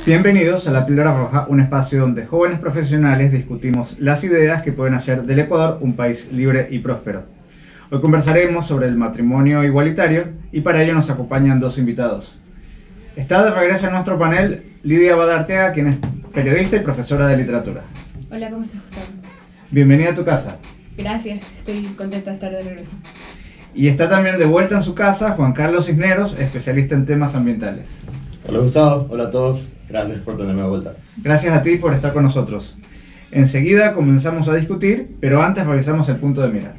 Bienvenidos a La Píldora Roja, un espacio donde jóvenes profesionales discutimos las ideas que pueden hacer del Ecuador un país libre y próspero. Hoy conversaremos sobre el matrimonio igualitario y para ello nos acompañan dos invitados. Está de regreso en nuestro panel Lidia Abad Arteaga, quien es periodista y profesora de literatura. Hola, ¿cómo estás, Gustavo? Bienvenida a tu casa. Gracias, estoy contenta de estar de regreso. Y está también de vuelta en su casa Juan Carlos Cisneros, especialista en temas ambientales. Hola Gustavo, hola a todos, gracias por tenerme de vuelta. Gracias a ti por estar con nosotros. Enseguida comenzamos a discutir, pero antes revisamos el punto de mira.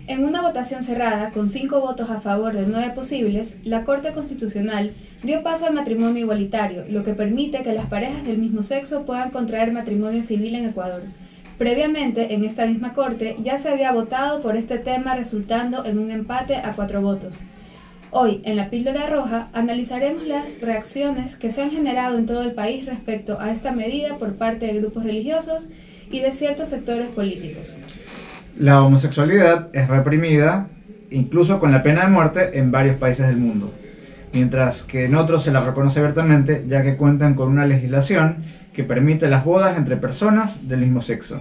En una votación cerrada, con 5 votos a favor de 9 posibles, la Corte Constitucional dio paso al matrimonio igualitario, lo que permite que las parejas del mismo sexo puedan contraer matrimonio civil en Ecuador. Previamente, en esta misma Corte, ya se había votado por este tema, resultando en un empate a 4 votos. Hoy, en La Píldora Roja, analizaremos las reacciones que se han generado en todo el país respecto a esta medida por parte de grupos religiosos y de ciertos sectores políticos. La homosexualidad es reprimida, incluso con la pena de muerte, en varios países del mundo, mientras que en otros se la reconoce abiertamente, ya que cuentan con una legislación que permite las bodas entre personas del mismo sexo.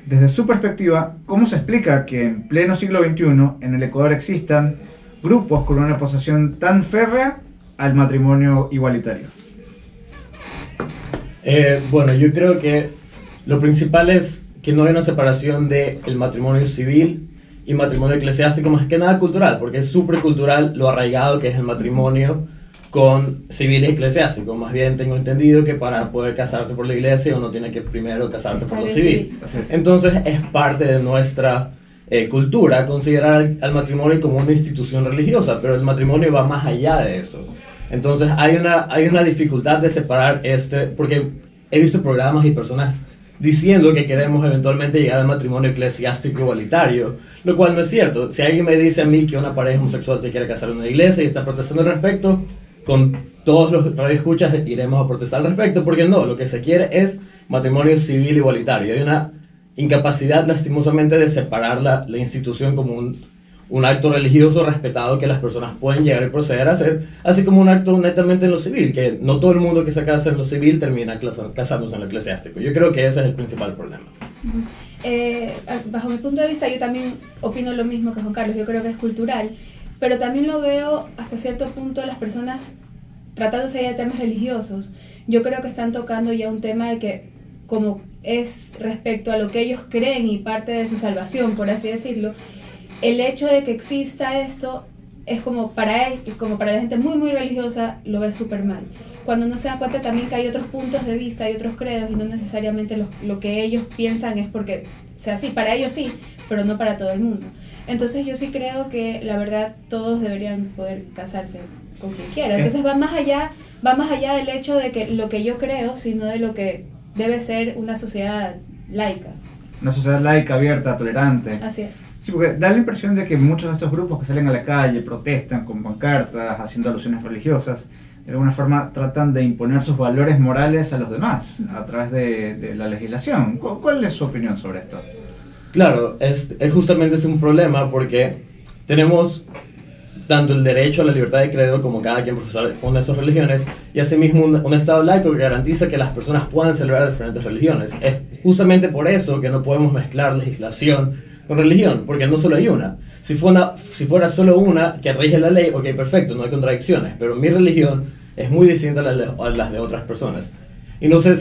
Desde su perspectiva, ¿cómo se explica que en pleno siglo XXI en el Ecuador existan grupos con una oposición tan férrea al matrimonio igualitario? Bueno, yo creo que lo principal es que no hay una separación del matrimonio civil y matrimonio eclesiástico, más que nada cultural, porque es súper cultural lo arraigado que es el matrimonio con civil y eclesiástico. Más bien tengo entendido que para poder casarse por la iglesia uno tiene que primero casarse por lo civil. Entonces es parte de nuestra cultura considerar al matrimonio como una institución religiosa, pero el matrimonio va más allá de eso. Entonces hay una dificultad de separar porque he visto programas y personas diciendo que queremos eventualmente llegar al matrimonio eclesiástico igualitario, lo cual no es cierto. Si alguien me dice a mí que una pareja homosexual se quiere casar en una iglesia y está protestando al respecto, con todos los radioescuchas iremos a protestar al respecto, porque no, lo que se quiere es matrimonio civil igualitario. Hay una incapacidad lastimosamente de separar la institución como un acto religioso respetado que las personas pueden llegar y proceder a hacer, así como un acto netamente en lo civil, que no todo el mundo que se casa en lo civil termina casándose en lo eclesiástico. Yo creo que ese es el principal problema. Bajo mi punto de vista, yo también opino lo mismo que Juan Carlos. Yo creo que es cultural, pero también lo veo hasta cierto punto las personas tratándose ya de temas religiosos. Yo creo que están tocando ya un tema de que, como es respecto a lo que ellos creen y parte de su salvación, por así decirlo, el hecho de que exista esto es como para la gente muy muy religiosa lo ve súper mal, cuando no se dan cuenta también que hay otros puntos de vista, hay otros credos y no necesariamente lo que ellos piensan es porque sea así. Para ellos sí, pero no para todo el mundo. Entonces yo sí creo que la verdad todos deberían poder casarse con quien quiera. Entonces va más allá del hecho de que lo que yo creo, sino de lo que debe ser una sociedad laica. Una sociedad laica, abierta, tolerante. Así es. Sí, porque da la impresión de que muchos de estos grupos que salen a la calle, protestan con pancartas, haciendo alusiones religiosas, de alguna forma tratan de imponer sus valores morales a los demás, a través de la legislación. ¿Cuál es su opinión sobre esto? Claro, es justamente es un problema porque tenemos tanto el derecho a la libertad de credo como cada quien profesar una de sus religiones, y asimismo un Estado laico que garantiza que las personas puedan celebrar diferentes religiones. Es justamente por eso que no podemos mezclar legislación con religión, porque no solo hay una. Si fuera solo una que rige la ley, ok, perfecto, no hay contradicciones, pero mi religión es muy distinta a las de otras personas. Y no se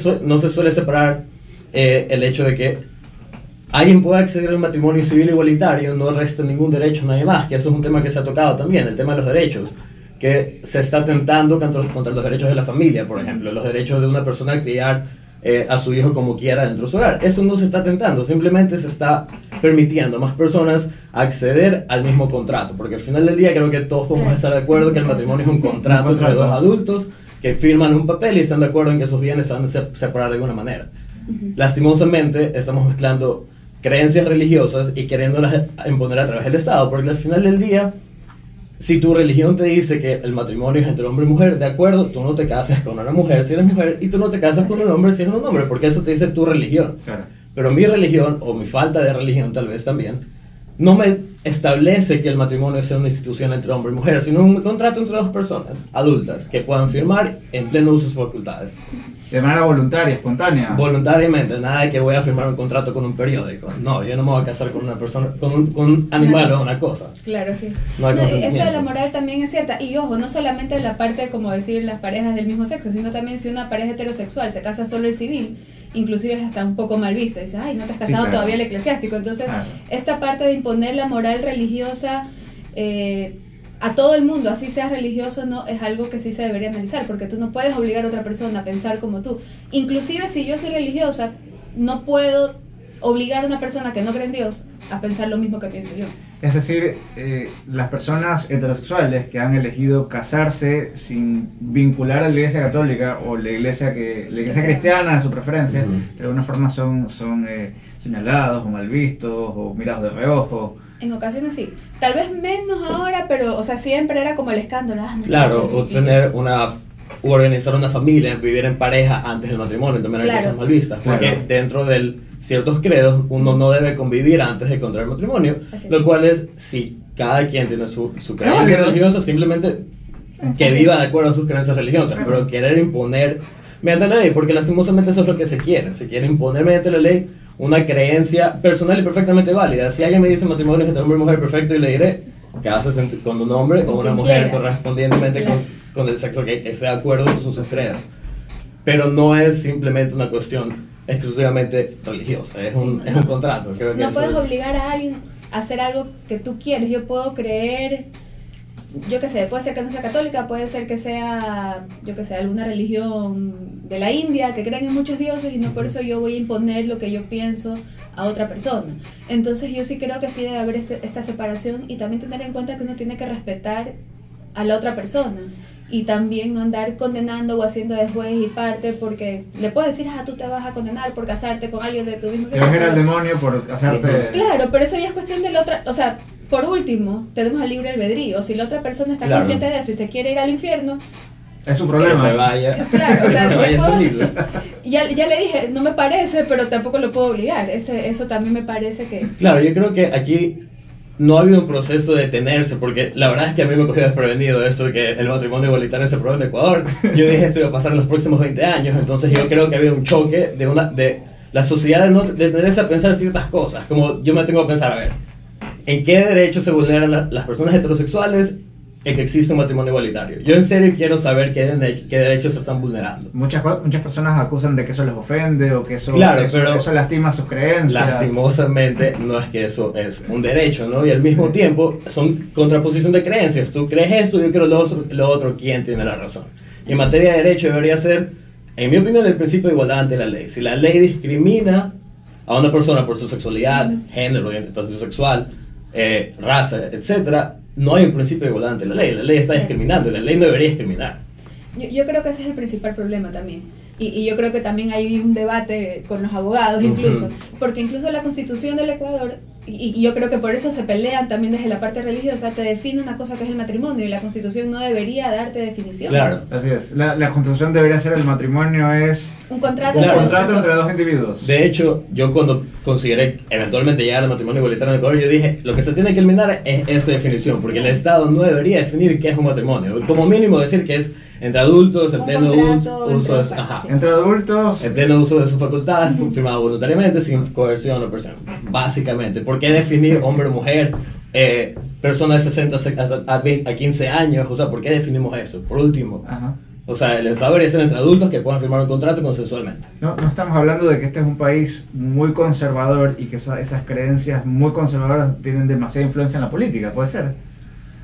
suele separar el hecho de que alguien pueda acceder al matrimonio civil igualitario, no resta ningún derecho a nadie más, que eso es un tema que se ha tocado también, el tema de los derechos, que se está atentando contra los derechos de la familia, por ejemplo, los derechos de una persona a criar a su hijo como quiera dentro de su hogar. Eso no se está atentando, simplemente se está permitiendo a más personas acceder al mismo contrato, porque al final del día creo que todos podemos estar de acuerdo que el matrimonio es un contrato entre dos adultos que firman un papel y están de acuerdo en que esos bienes se van a separar de alguna manera. Lastimosamente estamos mezclando creencias religiosas y queriéndolas imponer a través del Estado, porque al final del día, si tu religión te dice que el matrimonio es entre hombre y mujer, de acuerdo, tú no te casas con una mujer si eres mujer y tú no te casas con un hombre si eres un hombre, porque eso te dice tu religión. Claro. Pero mi religión, o mi falta de religión tal vez también, no me establece que el matrimonio sea una institución entre hombre y mujer, sino un contrato entre dos personas adultas que puedan firmar en pleno uso de sus facultades. De manera voluntaria, espontánea. Voluntariamente, nada de que voy a firmar un contrato con un periódico. No, yo no me voy a casar con una persona, con un animal o una cosa. Claro, sí. No hay No, esto de consentimiento. la moral también es cierta. Y ojo, no solamente en la parte, como decir, las parejas del mismo sexo, sino también si una pareja heterosexual se casa solo el civil, inclusive es hasta un poco mal vista. Dice, ay, no te has casado claro. todavía el eclesiástico. Entonces, Claro. esta parte de imponer la moral religiosa a todo el mundo, así sea religioso o no, es algo que sí se debería analizar, porque tú no puedes obligar a otra persona a pensar como tú. Inclusive si yo soy religiosa, no puedo obligar a una persona que no cree en Dios a pensar lo mismo que pienso yo. Es decir, las personas heterosexuales que han elegido casarse sin vincular a la Iglesia Católica o la Iglesia cristiana de su preferencia, de alguna forma son señalados o mal vistos o mirados de reojo. En ocasiones sí, tal vez menos ahora, pero o sea, siempre era como el escándalo. No sé Claro, qué. o tener o organizar una familia, vivir en pareja antes del matrimonio, también hay Claro. cosas mal vistas, porque Claro. dentro de ciertos credos uno no debe convivir antes de contraer matrimonio, Así es. lo cual es, si cada quien tiene su creencia válido. religiosa, simplemente que Así viva es. de acuerdo a sus creencias religiosas, Claro. pero querer imponer mediante la ley, porque lastimosamente eso es lo que se quiere imponer mediante la ley una creencia personal y perfectamente válida. Si alguien me dice matrimonio entre hombre y mujer, perfecto, y le diré, cásese con un hombre Con o una quien mujer quiera. correspondientemente Claro. con el sexo que esté de acuerdo con sus credos. Pero no es simplemente una cuestión exclusivamente religiosa, es, Sí, un, no. es un contrato. Creo que No eso puedes es- obligar a alguien a hacer algo que tú quieres. Yo puedo creer, yo qué sé, puede ser que no sea católica, puede ser que sea, yo qué sé, alguna religión de la India, que creen en muchos dioses y no por eso yo voy a imponer lo que yo pienso a otra persona. Entonces yo sí creo que sí debe haber esta separación y también tener en cuenta que uno tiene que respetar a la otra persona y también no andar condenando o haciendo de juez y parte, porque le puedes decir, tú te vas a condenar por casarte con alguien de tu mismo Te vas a ir al demonio por hacerte... Claro, pero eso ya es cuestión de la otra, o sea, por último, tenemos el libre albedrío. Si la otra persona está Claro. consciente de eso y se quiere ir al infierno, Es su que problema. se vaya, claro, o sea, que se vaya yo puedo- solito. ya le dije, no me parece, pero tampoco lo puedo obligar. Eso también me parece que... Claro, yo creo que aquí no ha habido un proceso de detenerse, porque la verdad es que a mí me cogió desprevenido eso de que el matrimonio igualitario se aprobó en Ecuador. Yo dije esto iba a pasar en los próximos 20 años, entonces yo creo que ha habido un choque de la sociedad de no detenerse a pensar ciertas cosas, como yo me tengo que pensar, a ver, ¿en qué derechos se vulneran las personas heterosexuales en que existe un matrimonio igualitario? Yo en serio quiero saber qué derechos se están vulnerando. Muchas personas acusan de que eso les ofende o que eso, Claro, eso, pero eso lastima sus creencias. Lastimosamente no es que eso es un derecho, ¿no? Y al mismo tiempo son contraposición de creencias. Tú crees esto, yo creo lo otro, ¿quién tiene la razón? Y en materia de derecho debería ser, en mi opinión, el principio de igualdad ante la ley. Si la ley discrimina a una persona por su sexualidad, género, orientación sexual, raza, etcétera, no hay un principio de igualdad ante la ley. La ley está discriminando y la ley no debería discriminar. Yo creo que ese es el principal problema también. Y yo creo que también hay un debate con los abogados incluso, Ujú. porque incluso la Constitución del Ecuador, y yo creo que por eso se pelean también desde la parte religiosa, te define una cosa que es el matrimonio, y la Constitución no debería darte definiciones. Claro. Así es. La constitución debería ser el matrimonio es Un contrato, un Claro. contrato entre personas. dos individuos. De hecho, yo cuando consideré eventualmente llegar al matrimonio igualitario en Ecuador, yo dije, lo que se tiene que eliminar es esta definición, porque el Estado no debería definir qué es un matrimonio. Como mínimo decir que es entre adultos, en Un pleno contrato uso de, entre ajá, sí. Entre adultos, en pleno uso de sus facultades, firmado voluntariamente, sin coerción o presión. Básicamente, ¿por qué definir hombre o mujer, persona de 60 a 15 años? O sea, ¿por qué definimos eso? Por último, ajá. o sea, el Estado debería ser entre adultos que puedan firmar un contrato consensualmente. No estamos hablando de que este es un país muy conservador y que esas creencias muy conservadoras tienen demasiada influencia en la política, ¿puede ser?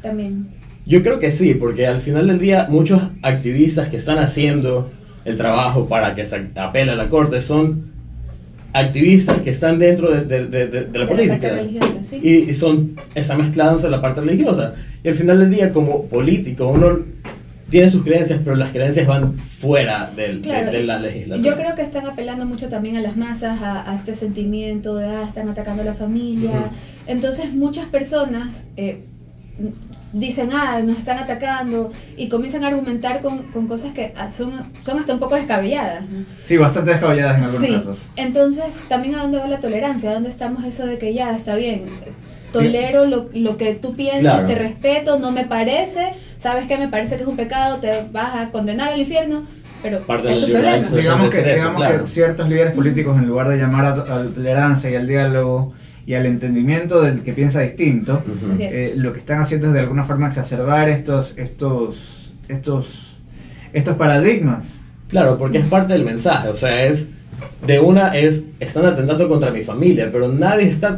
También. Yo creo que sí, porque al final del día muchos activistas que están haciendo el trabajo para que se apele a la corte son activistas que están dentro de la política parte religiosa, sí. y están mezclados en la parte religiosa. Y al final del día, como político, uno tiene sus creencias, pero las creencias van fuera Claro, de la legislación. Yo creo que están apelando mucho también a las masas, a este sentimiento de, están atacando a la familia. Ujú. Entonces muchas personas dicen, nos están atacando, y comienzan a argumentar con cosas que son hasta un poco descabelladas, ¿no? Sí, bastante descabelladas en algunos Sí, casos. entonces también a dónde va la tolerancia, a dónde estamos eso de que ya está bien, tolero lo que tú piensas, Claro. te respeto, no me parece, sabes que me parece que es un pecado, te vas a condenar al infierno, pero Parte es de tu la libertad de problema. expresión. Digamos que, Eso, digamos claro. que ciertos líderes políticos, en lugar de llamar a la tolerancia y al diálogo y al entendimiento del que piensa distinto, Ujú. Así es. lo que están haciendo es de alguna forma exacerbar estos paradigmas. Claro, porque es parte del mensaje, o sea, están atentando contra mi familia, pero nadie está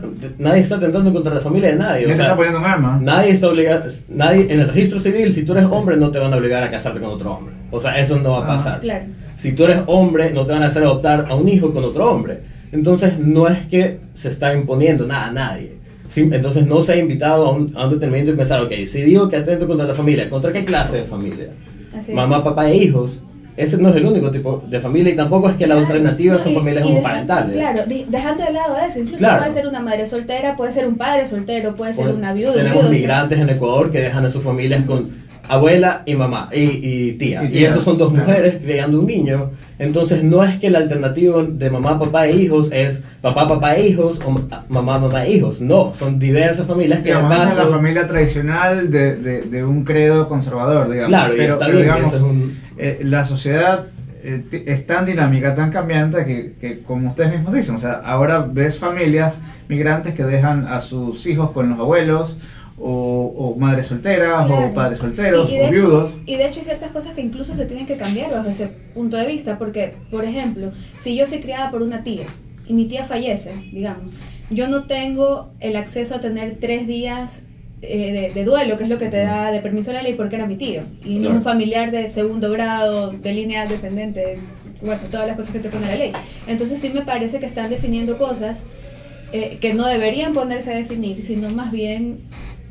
atentando contra la familia de nadie. Ya O se sea, está poniendo un arma. nadie está obligado, en el registro civil, si tú eres hombre, no te van a obligar a casarte con otro hombre. O sea, eso no va a pasar. Claro. Si tú eres hombre, no te van a hacer adoptar a un hijo con otro hombre. Entonces, no es que se está imponiendo nada a nadie. Sí, entonces, no se ha invitado a un determinamiento y pensar, ok, si digo que atento contra la familia, ¿contra qué clase de familia? Así es. Mamá, papá e hijos. Ese no es el único tipo de familia y tampoco es que las alternativas son familias homoparentales. Claro, dejando de lado eso, incluso Claro. puede ser una madre soltera, puede ser un padre soltero, puede ser una viuda. un Tenemos viudo, o sea, migrantes en Ecuador que dejan a sus familias con abuela y mamá y tía. Y Y tía, esos son dos claro. mujeres criando un niño. Entonces no es que la alternativa de mamá, papá e hijos es papá, papá e hijos o mamá, mamá e hijos. No, son diversas familias que Digamos, de esa es la paso- familia tradicional de un credo conservador, digamos. Claro, y está bien que digamos, ese es un... la sociedad es tan dinámica, tan cambiante que como ustedes mismos dicen, o sea, ahora ves familias migrantes que dejan a sus hijos con los abuelos, o madres solteras, Claro. o padres solteros, Y de o hecho- viudos. Y de hecho hay ciertas cosas que incluso se tienen que cambiar bajo ese punto de vista, porque, por ejemplo, si yo soy criada por una tía y mi tía fallece, digamos, yo no tengo el acceso a tener 3 días de duelo, que es lo que te da de permiso la ley, porque era mi tío, y no Claro. un familiar de segundo grado, de línea descendente, bueno, todas las cosas que te pone la ley. Entonces sí me parece que están definiendo cosas que no deberían ponerse a definir, sino más bien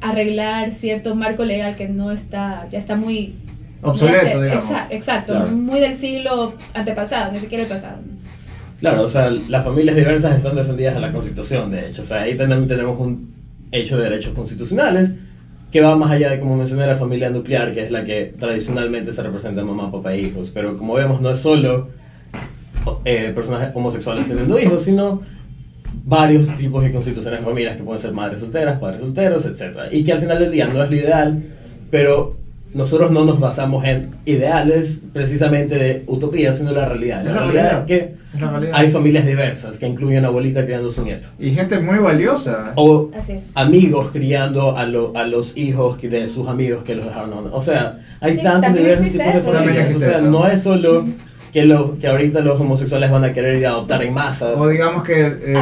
arreglar cierto marco legal que no está, ya está muy Obsoleto, digamos. Exacto, Claro. muy del siglo antepasado, ni siquiera el pasado. Claro, o sea, las familias diversas están defendidas en la Constitución, de hecho. O sea, ahí tenemos un hecho de derechos constitucionales que va más allá de, como mencioné, la familia nuclear, que es la que tradicionalmente se representa mamá, papá e hijos. Pero como vemos, no es solo personas homosexuales teniendo hijos, sino varios tipos de constituciones de familias que pueden ser madres solteras, padres solteros, etc. Y que al final del día no es lo ideal, pero nosotros no nos basamos en ideales precisamente de utopía, sino la realidad. Es La la realidad realidad. es que Es la realidad. hay familias diversas que incluyen a abuelita criando a su nieto. Y gente muy valiosa. O Así es. amigos criando a los hijos de sus amigos que los dejaron. O sea, hay Sí, tantos también diversos existe tipos de eso. También familias. O existe sea, eso. no es solo que ahorita los homosexuales van a querer ir a adoptar en masas. O digamos que...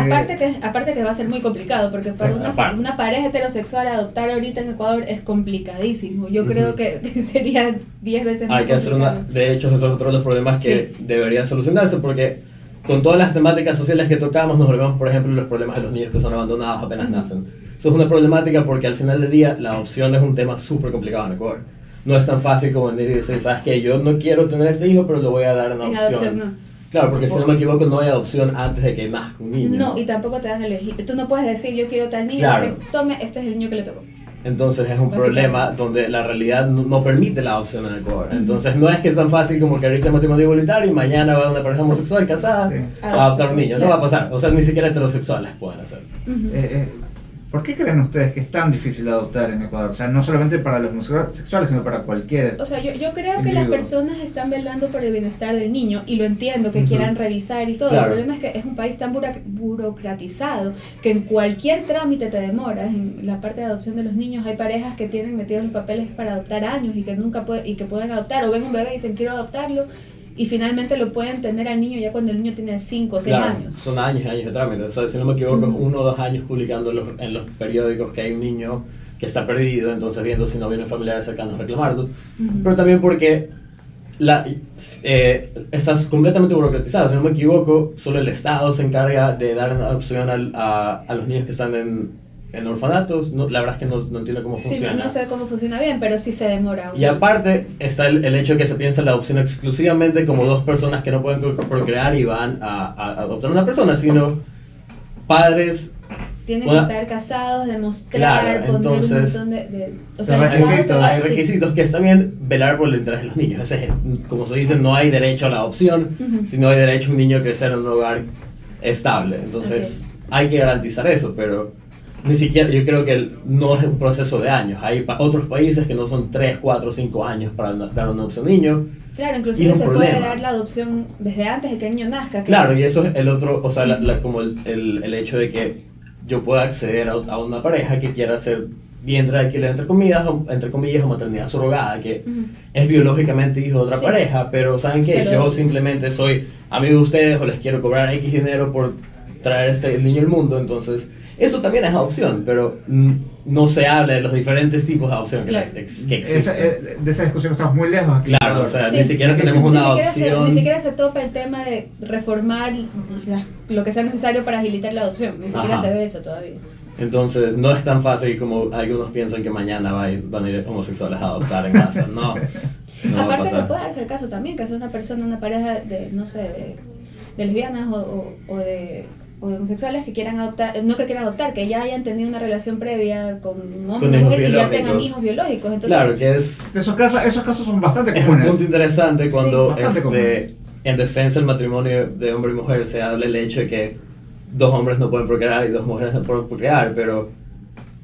Aparte que va a ser muy complicado, porque para Sí, una, aparte. una pareja heterosexual adoptar ahorita en Ecuador es complicadísimo. Yo creo Ujú. que sería 10 veces más Hay que hacer complicado. de hecho, eso es otro de los problemas que Sí. debería solucionarse, porque con todas las temáticas sociales que tocamos, nos volvemos, por ejemplo, los problemas de los niños que son abandonados apenas Ujú. nacen. Eso es una problemática porque al final del día la adopción es un tema súper complicado en Ecuador. No es tan fácil como venir y decir, ¿sabes qué? Yo no quiero tener ese hijo, pero lo voy a dar en En adopción. adopción no. Claro, porque si no me equivoco, no hay adopción antes de que nazca un niño. No, y tampoco te dan a elegir. Tú no puedes decir, yo quiero tal niño, Claro. decir, tome, este es el niño que le tocó. Entonces es un Básicamente. problema donde la realidad no permite la adopción en Ecuador. Entonces no es que es tan fácil como que ahorita matrimonio igualitario y mañana va una pareja homosexual casada Sí. a adoptar un niño. No va a pasar. O sea, ni siquiera heterosexuales pueden hacerlo. Ujú. ¿Por qué creen ustedes que es tan difícil adoptar en Ecuador? O sea, no solamente para los homosexuales, sino para cualquier... O sea, yo creo que las individuo. personas están velando por el bienestar del niño y lo entiendo, que Ujú. quieran revisar y todo. Claro. El problema es que es un país tan burocratizado que en cualquier trámite te demoras. En la parte de adopción de los niños hay parejas que tienen metidos los papeles para adoptar años y que nunca y que pueden adoptar, o ven un bebé y dicen quiero adoptarlo y finalmente lo pueden tener al niño ya cuando el niño tiene 5 o 6 Claro, años. son años y años de trámite. O sea, si no me equivoco, Ujú. 1 o 2 años publicando en los periódicos que hay un niño que está perdido, entonces viendo si no vienen familiares cercanos a reclamarlo. Ujú. Pero también porque estás completamente burocratizado. Si no me equivoco, solo el Estado se encarga de dar una opción a los niños que están en orfanatos. No, la verdad es que no entiendo cómo Sí, funciona. no sé cómo funciona bien, pero sí se demora. Y aparte está el hecho de que se piensa en la adopción exclusivamente como dos personas que no pueden procrear y van a adoptar una persona, sino padres. Tienen Bueno, que estar casados, demostrar, claro, poner entonces, un montón de o sea, hay el Estado requisitos, te va- Hay sí. requisitos que está bien velar por el interés de los niños. Ese es como se dice, no hay derecho a la adopción, Ujú. sino hay derecho a un niño a crecer en un hogar estable. Así Entonces es. hay que garantizar eso, pero ni siquiera, yo creo que no es un proceso de años. Hay otros países que no son 3, 4, 5 años para dar una adopción a un niño. Claro, Y inclusive es un se puede problema. dar la adopción desde antes de que el niño nazca. que- Claro, y eso es el otro, o sea, como el hecho de que yo pueda acceder a una pareja que quiera hacer vientre de alquiler, entre comillas, o maternidad surrogada, que Ujú. es biológicamente hijo de otra Sí. pareja, pero ¿saben Se qué? lo Yo doy. simplemente soy amigo de ustedes o les quiero cobrar X dinero por traer este niño al mundo, entonces eso también es adopción, pero no se habla de los diferentes tipos de adopción Claro. que existen. De esa discusión estamos muy lejos aquí. Claro, o sea, Sí, ni siquiera ni tenemos una ni siquiera se adopción. topa el tema de reformar lo que sea necesario para agilitar la adopción. Ni siquiera Ajá. se ve eso todavía. Entonces, no es tan fácil como algunos piensan que mañana van a ir homosexuales a adoptar en masa. No, no va a Aparte que pasar. puede darse el caso también, que es una persona, una pareja de, no sé, de lesbianas o de homosexuales que quieran adoptar, no que quieran adoptar, que ya hayan tenido una relación previa con un hombre Con y hijos mujer y ya tengan biológicos. hijos biológicos. Entonces, Claro, que es Esos casos son bastante un comunes. punto interesante cuando bastante comunes. en defensa del matrimonio de hombre y mujer se habla el hecho de que 2 hombres no pueden procrear y 2 mujeres no pueden procrear, pero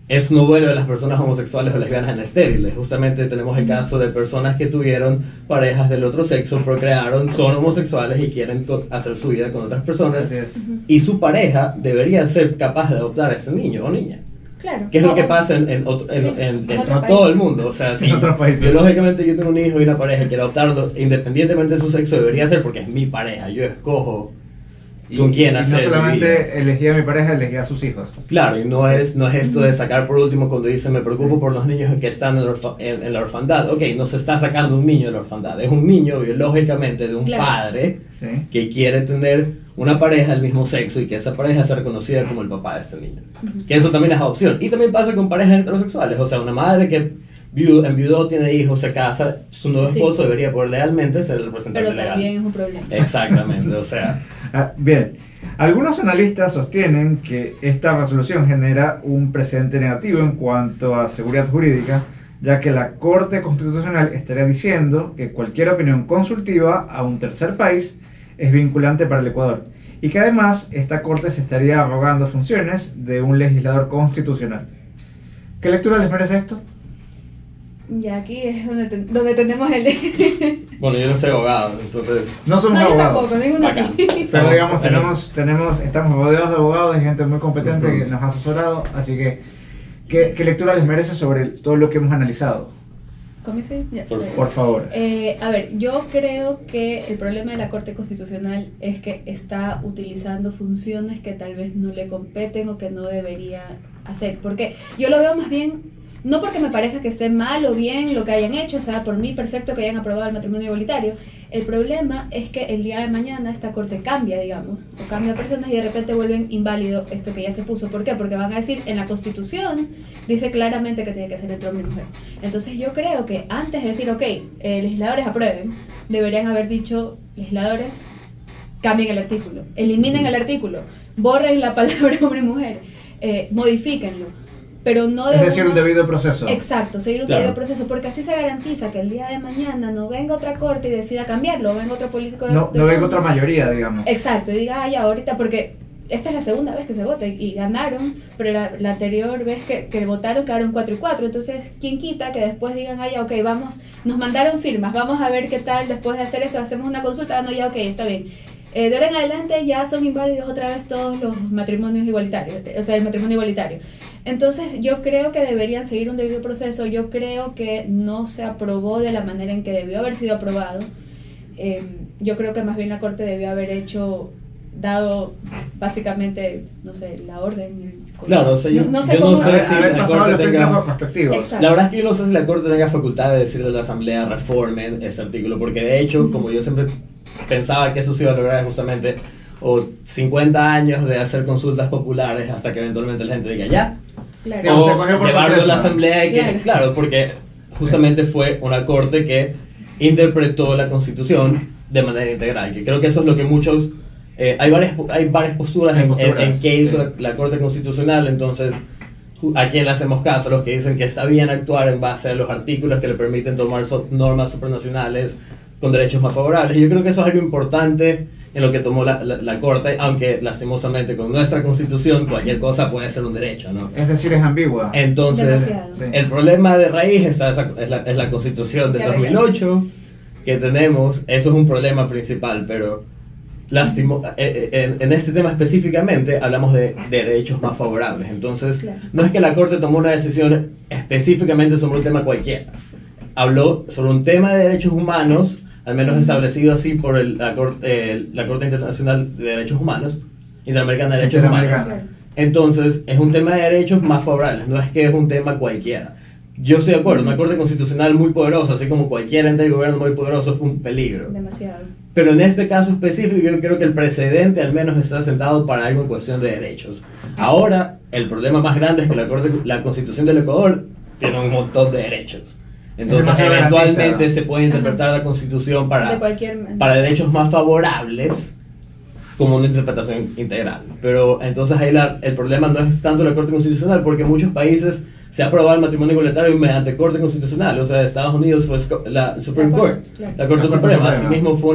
eso no vuelve a las personas homosexuales o lesbianas en estériles. Justamente tenemos el caso de personas que tuvieron parejas del otro sexo, procrearon, son homosexuales y quieren hacer su vida con otras personas, Así es. y su pareja debería ser capaz de adoptar a ese niño o niña. claro. ¿Qué es lo que O- pasa en Sí, todo países. el mundo? O sea, si En otros países. biológicamente yo tengo un hijo y una pareja y quiero adoptarlo, independientemente de su sexo, debería ser porque es mi pareja. Yo escojo con quién y no hacer mi vida. solamente elegí a mi pareja, elegí a sus hijos. Claro, y no es esto de sacar por último cuando dice me preocupo por los niños que están en la orfandad. Ok, no se está sacando un niño de la orfandad, es un niño biológicamente de un Claro. padre Sí. que quiere tener una pareja del mismo sexo y que esa pareja sea reconocida como el papá de este niño. Que eso también es adopción. Y también pasa con parejas heterosexuales. O sea, una madre que enviudó, tiene hijos, se casa, su nuevo Sí. esposo debería poder legalmente ser el representante pero legal. también es un problema. Exactamente, o sea, Bien, algunos analistas sostienen que esta resolución genera un precedente negativo en cuanto a seguridad jurídica, ya que la Corte Constitucional estaría diciendo que cualquier opinión consultiva a un tercer país es vinculante para el Ecuador, y que además esta Corte se estaría arrogando funciones de un legislador constitucional. ¿Qué lectura les merece esto? Ya aquí es donde tenemos el... bueno, yo no soy abogado, entonces, no, No somos yo abogados. tampoco, ninguno Bacán. aquí. Pero digamos, Bueno. estamos rodeados de abogados y gente muy competente Ujú. que nos ha asesorado, así que, ¿qué lectura les merece sobre todo lo que hemos analizado? ¿Cómo se? Ya. Por favor. A ver, yo creo que el problema de la Corte Constitucional es que está utilizando funciones que tal vez no le competen o que no debería hacer. Porque yo lo veo más bien, no porque me parezca que esté mal o bien lo que hayan hecho, o sea, por mí perfecto que hayan aprobado el matrimonio igualitario. El problema es que el día de mañana esta Corte cambia, digamos, o cambia personas y de repente vuelven inválido esto que ya se puso. ¿Por qué? Porque van a decir, en la Constitución dice claramente que tiene que ser entre hombre y mujer. Entonces yo creo que antes de decir, ok, legisladores aprueben, deberían haber dicho, legisladores, cambien el artículo, eliminen el artículo, borren la palabra hombre y mujer, modifíquenlo. Pero no Es de decir, un una- debido proceso. Exacto, seguir un Claro. debido proceso, porque así se garantiza que el día de mañana no venga otra corte y decida cambiarlo, o venga otro político de No de venga turno. otra mayoría, digamos. Exacto, y diga, ya ahorita, porque esta es la segunda vez que se vota y ganaron, pero la anterior vez que votaron quedaron 4-4, entonces, ¿quién quita que después digan, ya, ok, vamos, nos mandaron firmas, vamos a ver qué tal después de hacer esto, hacemos una consulta, no, ya, ok, está bien. De ahora en adelante ya son inválidos otra vez todos los matrimonios igualitarios, o sea, el matrimonio igualitario. Entonces yo creo que deberían seguir un debido proceso, yo creo que no se aprobó de la manera en que debió haber sido aprobado. Yo creo que más bien la Corte debió haber dado básicamente, no sé, la orden. Claro, o sea, yo no sé no cómo... sé si Haber la pasado Corte los tenga- filtros perspectivos. Exacto. La verdad es que yo no sé si la Corte tenga facultad de decirle a la Asamblea reformen ese artículo, porque de hecho, como yo siempre pensaba que eso se iba a lograr justamente, o 50 años de hacer consultas populares hasta que eventualmente la gente diga ya, Claro. Digamos, te o cogió por llevarlo a la sorpresa. Asamblea y que, Claro. claro, porque justamente fue una Corte que interpretó la Constitución de manera integral, que creo que eso es lo que muchos... hay varias posturas Hay en posturas, qué hizo sí. la Corte Constitucional, entonces a quién le hacemos caso, los que dicen que está bien actuar en base a los artículos que le permiten tomar normas supranacionales con derechos más favorables. Yo creo que eso es algo importante en lo que tomó la Corte, aunque lastimosamente con nuestra Constitución cualquier cosa puede ser un derecho, ¿no? Es decir, es ambigua. Entonces, Demasiado. Sí. el problema de raíz es la Constitución del Que 2008 que tenemos. Eso es un problema principal, pero en este tema específicamente hablamos de derechos más favorables. Entonces, Claro. no es que la Corte tomó una decisión específicamente sobre un tema cualquiera. Habló sobre un tema de derechos humanos, al menos establecido así por la Corte Internacional de Derechos Humanos, Interamericana de Derechos Humanos. Interamericana. Entonces, es un tema de derechos más favorables, no es que es un tema cualquiera. Yo estoy de acuerdo, una Corte Constitucional muy poderosa, así como cualquier ente de gobierno muy poderoso, es un peligro. Demasiado. Pero en este caso específico, yo creo que el precedente al menos está sentado para algo en cuestión de derechos. Ahora, el problema más grande es que la Constitución del Ecuador tiene un montón de derechos. Entonces, demasiado eventualmente garantista. se puede interpretar la Constitución De cualquier para derechos más favorables como una interpretación integral. Pero entonces ahí el problema no es tanto la Corte Constitucional, porque en muchos países se ha aprobado el matrimonio igualitario mediante Corte Constitucional. O sea, Estados Unidos fue la Supreme Court, claro. la Corte La Corte Suprema. Suprema. Asimismo fue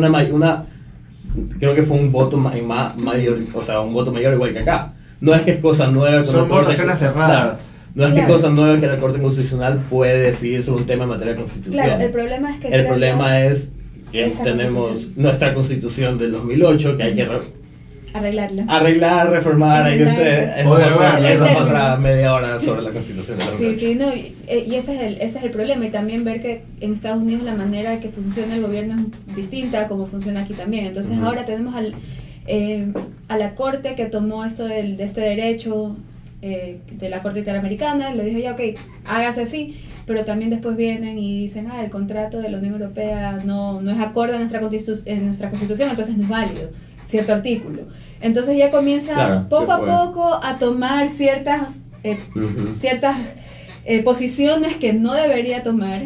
creo que fue un voto mayor, o sea, un voto mayor igual que acá. No es que es cosa nueva. con Son la Corte- votaciones cerradas. Claro. No es que es Claro. cosa nueva que la Corte Constitucional puede decidir sobre un tema en materia de Constitución. Claro, el problema es que El creo problema es que esa tenemos Constitución. nuestra Constitución del 2008 que hay que arreglarla. arreglar, reformar, hay que hacer O derogarla. esa es otra media hora sobre la Constitución del 2008. Sí, sí, no, y ese es el problema. Y también ver que en Estados Unidos la manera que funciona el gobierno es distinta a como funciona aquí también. Entonces Ujú. ahora tenemos a la Corte que tomó esto de este derecho de la Corte Interamericana, lo dijo ya, ok, hágase así, pero también después vienen y dicen, el contrato de la Unión Europea no es acorde a nuestra Constitución, entonces no es válido cierto artículo. Entonces ya comienza Claro, poco que a fue. poco a tomar ciertas Ujú. posiciones que no debería tomar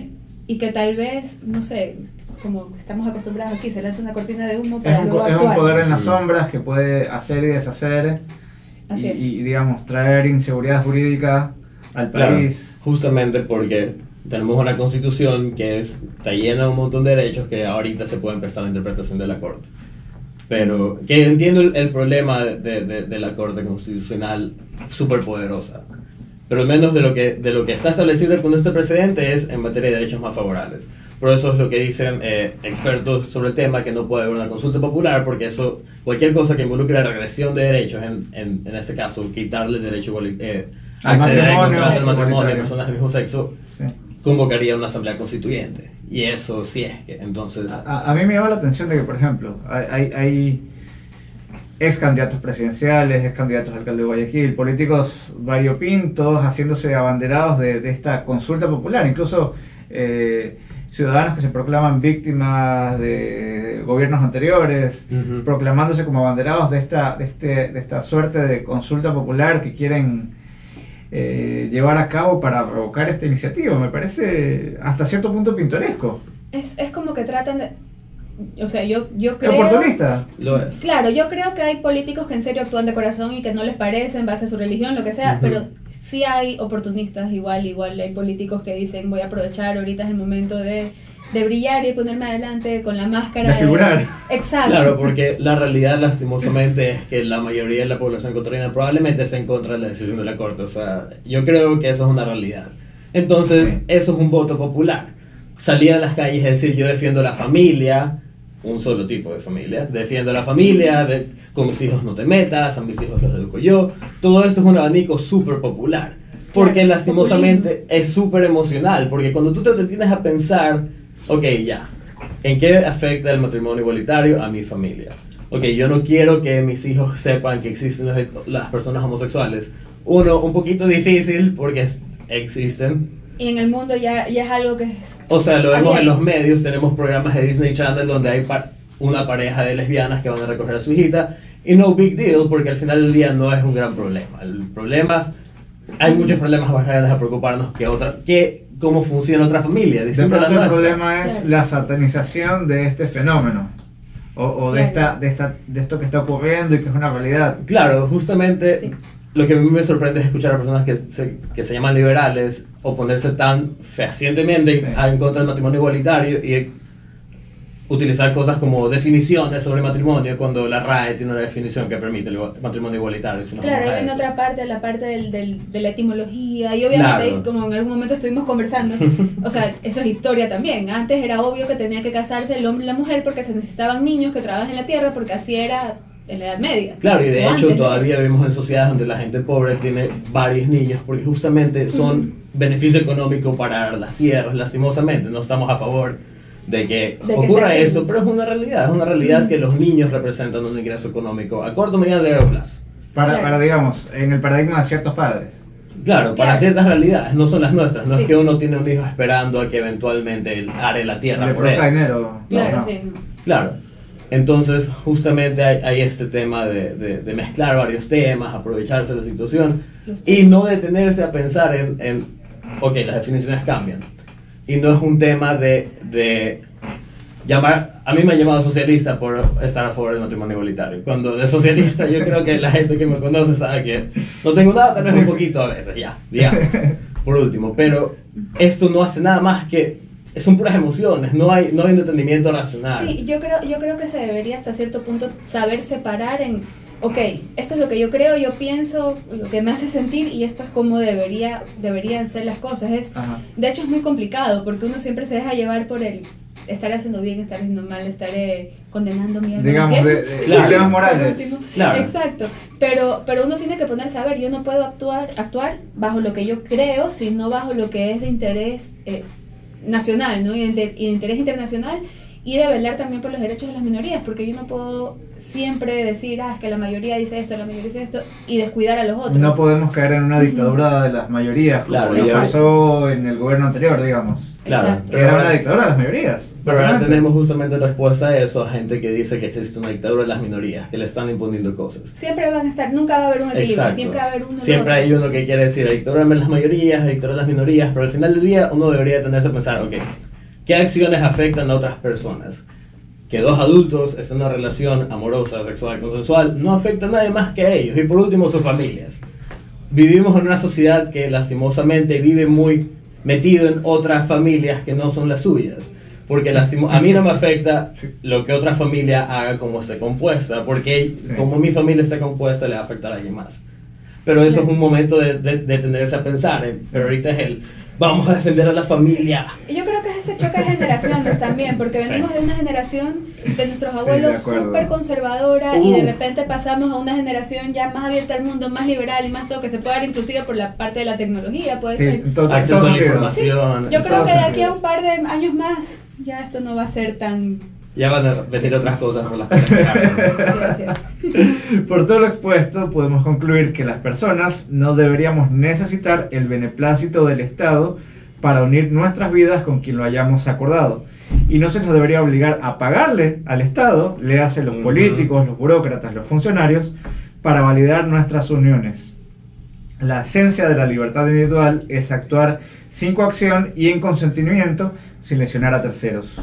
y que tal vez, no sé, como estamos acostumbrados aquí, se lanza una cortina de humo para luego Es un actuar. poder en las sombras que puede hacer y deshacer Así es. y, digamos, traer inseguridad jurídica al Claro, país. justamente porque tenemos una constitución que está llena de un montón de derechos que ahorita se pueden prestar a la interpretación de la Corte. Pero que entiendo el problema de la Corte Constitucional súper poderosa. Pero al menos de lo que está establecido con este precedente es en materia de derechos más favorables. Por eso es lo que dicen expertos sobre el tema, que no puede haber una consulta popular, porque eso, cualquier cosa que involucre la regresión de derechos, en este caso, quitarle el derecho Al acceder al matrimonio, contrato del matrimonio a igualitario. personas del mismo sexo, Sí. convocaría una asamblea constituyente. Y eso sí es que, entonces... A mí me llama la atención de que, por ejemplo, hay ex candidatos presidenciales, ex candidatos a alcalde de Guayaquil, políticos variopintos haciéndose abanderados de esta consulta popular, incluso ciudadanos que se proclaman víctimas de gobiernos anteriores, Ujú. proclamándose como abanderados de esta suerte de consulta popular que quieren llevar a cabo para provocar esta iniciativa. Me parece hasta cierto punto pintoresco. Es como que tratan de... O sea, yo ¿Es creo... oportunista? Lo es. Claro, yo creo que hay políticos que en serio actúan de corazón y que no les parece en base a su religión, lo que sea, Ujú. pero sí hay oportunistas, igual hay políticos que dicen voy a aprovechar, ahorita es el momento de brillar y ponerme adelante con la máscara De figurar. Exacto. Claro, porque la realidad lastimosamente es que la mayoría de la población ecuatoriana probablemente esté en contra de la decisión de la Corte. O sea, yo creo que eso es una realidad. Entonces, Sí. eso es un voto popular. Salir a las calles y decir yo defiendo la familia, un solo tipo de familia, defiendo la familia, con mis hijos no te metas, a mis hijos los educo yo. Todo esto es un abanico súper popular. Porque Claro, lastimosamente es súper emocional. Porque cuando tú te detienes a pensar, ok, ya, ¿en qué afecta el matrimonio igualitario a mi familia? Ok, yo no quiero que mis hijos sepan que existen las personas homosexuales. Uno, un poquito difícil porque existen. Y en el mundo ya es algo que es... O sea, lo vemos en abierto. los medios, tenemos programas de Disney Channel donde hay una pareja de lesbianas que van a recoger a su hijita y no big deal porque al final del día no es un gran problema. El problema, hay muchos problemas más grandes a preocuparnos que cómo funciona otra familia. De distinta a la pronto el nuestra. problema es Claro. la satanización de este fenómeno o de, Claro. de esto que está ocurriendo y que es una realidad. Claro, justamente Sí. lo que a mí me sorprende es escuchar a personas que se llaman liberales oponerse tan fehacientemente Sí. en contra del matrimonio igualitario y utilizar cosas como definiciones sobre matrimonio cuando la RAE tiene una definición que permite el matrimonio igualitario. Si claro, ahí viene otra parte, la parte de la etimología, y obviamente, claro, como en algún momento estuvimos conversando, o sea, eso es historia también. Antes era obvio que tenía que casarse el hombre y la mujer porque se necesitaban niños que trabajen en la tierra, porque así era en la Edad Media. Claro, y de hecho antes, todavía vivimos en sociedades donde la gente pobre tiene varios niños porque justamente son beneficio económico para las tierras. Lastimosamente no estamos a favor de que ocurra eso, pero es una realidad que los niños representan un ingreso económico a corto, mediano y largo plazo. Para, digamos, en el paradigma de ciertos padres. Claro, para ciertas realidades, no son las nuestras. No Sí. es que uno tiene un hijo esperando a que eventualmente él haré la tierra Le por él. produzca dinero. Claro, No. sí. Claro. Entonces, justamente hay este tema de mezclar varios temas, aprovecharse de la situación y no detenerse a pensar ok, las definiciones cambian. Y no es un tema de llamar, a mí me han llamado socialista por estar a favor del matrimonio igualitario. Cuando de socialista yo creo que la gente que me conoce sabe que no tengo nada, tal vez un poquito a veces, ya, digamos, por último. Pero esto no hace nada más que, son puras emociones, no hay un entendimiento racional. Sí, yo creo que se debería hasta cierto punto saber separar en, ok, esto es lo que yo creo, yo pienso, lo que me hace sentir y esto es como deberían ser las cosas. Ajá. De hecho es muy complicado porque uno siempre se deja llevar por el estar haciendo bien, estar haciendo mal, estar condenando mi alma. Digamos, de Claro. problemas morales. Por último. Claro. Exacto, pero uno tiene que ponerse a ver, yo no puedo actuar bajo lo que yo creo, sino bajo lo que es de interés nacional, ¿no? y de interés internacional, y de velar también por los derechos de las minorías, porque yo no puedo siempre decir, es que la mayoría dice esto, la mayoría dice esto, y descuidar a los otros. No podemos caer en una dictadura de las mayorías, como Claro, lo ya. pasó en el gobierno anterior, digamos. Claro. Exacto. Que era una dictadura de las mayorías. Pero ahora básicamente. tenemos justamente respuesta a eso, a gente que dice que existe una dictadura de las minorías, que le están imponiendo cosas. Siempre van a estar, nunca va a haber un equilibrio, Exacto. siempre va a haber uno. Siempre hay uno que quiere decir dictadura de las mayorías, dictadura de las minorías, pero al final del día uno debería detenerse a pensar, ok, ¿qué acciones afectan a otras personas? Que dos adultos estén en una relación amorosa, sexual, consensual, no afecta a nadie más que a ellos, y por último sus familias. Vivimos en una sociedad que lastimosamente vive muy metido en otras familias que no son las suyas, porque a mí no me afecta lo que otra familia haga como esté compuesta, porque como mi familia está compuesta le va a afectar a alguien más. Pero eso es un momento de detenerse a pensar, pero ahorita es vamos a defender a la familia. Yo creo que es este choque de generaciones también, porque venimos de una generación de nuestros abuelos acuerdo. súper conservadora y de repente pasamos a una generación ya más abierta al mundo, más liberal y más todo, que se puede dar inclusive por la parte de la tecnología, puede ser. Acceso a la sentido. información. Yo creo que de aquí sentido. a un par de años más ya esto no va a ser tan... Ya van a repetir otras cosas por las cosas que hagan. Sí, así es. Por todo lo expuesto, podemos concluir que las personas no deberíamos necesitar el beneplácito del Estado para unir nuestras vidas con quien lo hayamos acordado. Y no se nos debería obligar a pagarle al Estado, le hacen los políticos, los burócratas, los funcionarios, para validar nuestras uniones. La esencia de la libertad individual es actuar sin coacción y en consentimiento sin lesionar a terceros.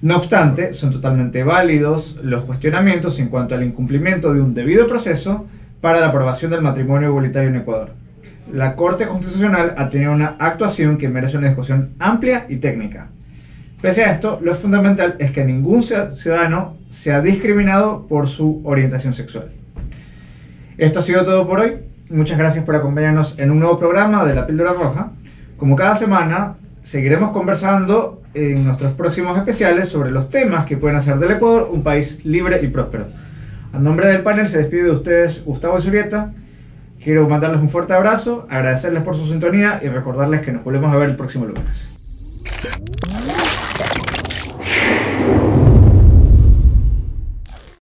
No obstante, son totalmente válidos los cuestionamientos en cuanto al incumplimiento de un debido proceso para la aprobación del matrimonio igualitario en Ecuador. La Corte Constitucional ha tenido una actuación que merece una discusión amplia y técnica. Pese a esto, lo fundamental es que ningún ciudadano sea discriminado por su orientación sexual. Esto ha sido todo por hoy. Muchas gracias por acompañarnos en un nuevo programa de La Píldora Roja. Como cada semana, seguiremos conversando en nuestros próximos especiales sobre los temas que pueden hacer del Ecuador un país libre y próspero. A nombre del panel se despide de ustedes Gustavo Zurieta. Quiero mandarles un fuerte abrazo, agradecerles por su sintonía y recordarles que nos volvemos a ver el próximo lunes.